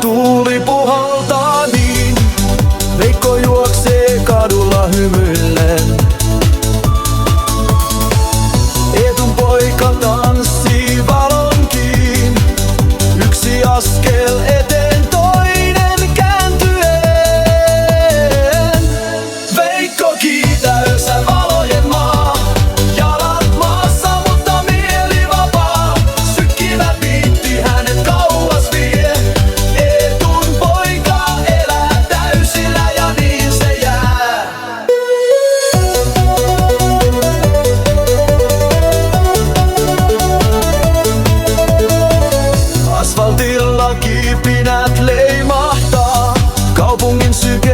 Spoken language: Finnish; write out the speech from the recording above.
Tuuli puhaltaa niin, Veikko juoksee kadulla hymyillen. Eetun poika tanssii valonkin, yksi askel eteen toinen kääntyen. Veikko kiitää yössä valojen maa, jalat maassa mutta mieli vapaa. Sykkivä biitti hänet kauas vie, Eetun poika elää täysillä ja niin se jää. Asfaltilla kipinät leimahtaa, kaupungin syke